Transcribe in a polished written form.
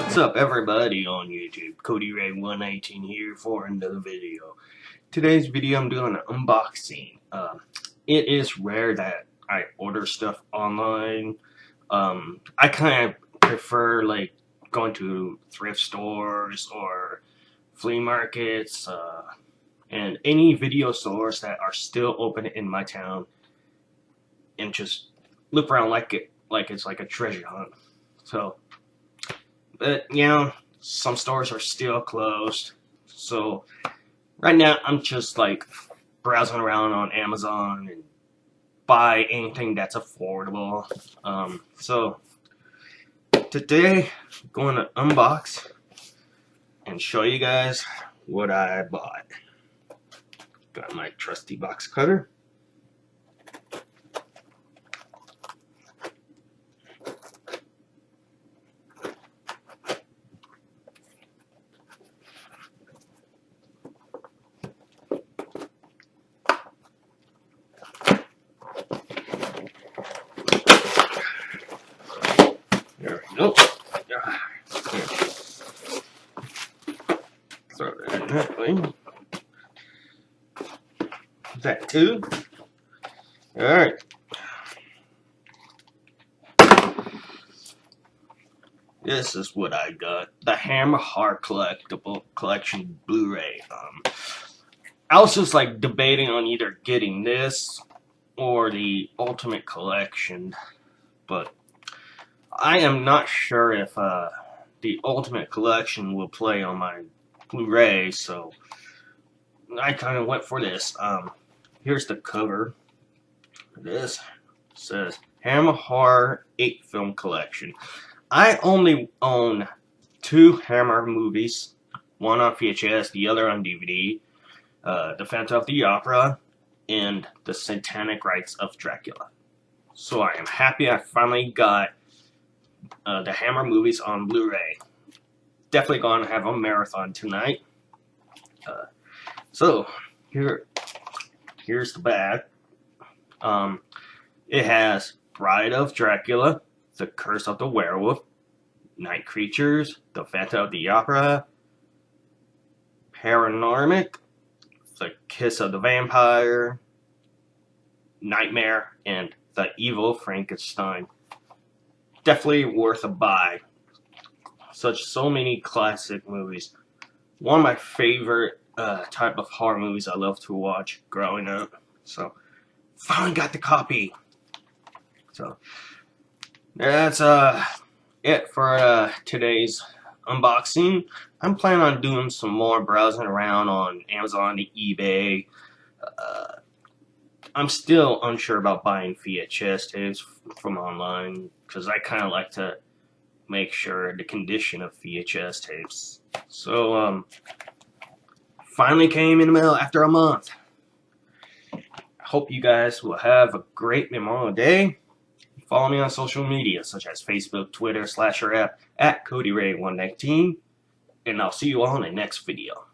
What's up everybody on YouTube? Cody Ray 119 here for another video. Today's video I'm doing an unboxing. It is rare that I order stuff online. I kind of prefer like going to thrift stores or flea markets and any video stores that are still open in my town, and just look around like it's like a treasure hunt. So, but you know, some stores are still closed. So right now I'm just like browsing around on Amazon and buy anything that's affordable. So today I'm going to unbox and show you guys what I bought. Got my trusty box cutter. There we go. Throw that in that way. Is that two? Alright. This is what I got. The Hammer Horror Collectible Collection Blu-ray. I was just like debating on either getting this or the Ultimate Collection, but I am not sure if the Ultimate Collection will play on my Blu-ray, so I kind of went for this. Here's the cover. This says Hammer Horror 8 Film Collection. I only own 2 Hammer movies, one on VHS, the other on DVD, The Phantom of the Opera, and The Satanic Rites of Dracula. So I am happy I finally got the Hammer movies on Blu-ray. Definitely gonna have a marathon tonight. So here's the bag. It has Bride of Dracula, The Curse of the Werewolf, Night Creatures, The Phantom of the Opera, Paranormic, The Kiss of the Vampire, Nightmare, and The Evil Frankenstein. Definitely worth a buy. So many classic movies. One of my favorite type of horror movies I love to watch growing up. So finally got the copy. So that's it for today's unboxing. I'm planning on doing some more browsing around on Amazon, eBay. I'm still unsure about buying VHS tapes from online because I kind of like to make sure the condition of VHS tapes. So finally came in the mail after a month. I hope you guys will have a great Memorial Day. Follow me on social media such as Facebook, Twitter, /app at CodyRay119, and I'll see you all in the next video.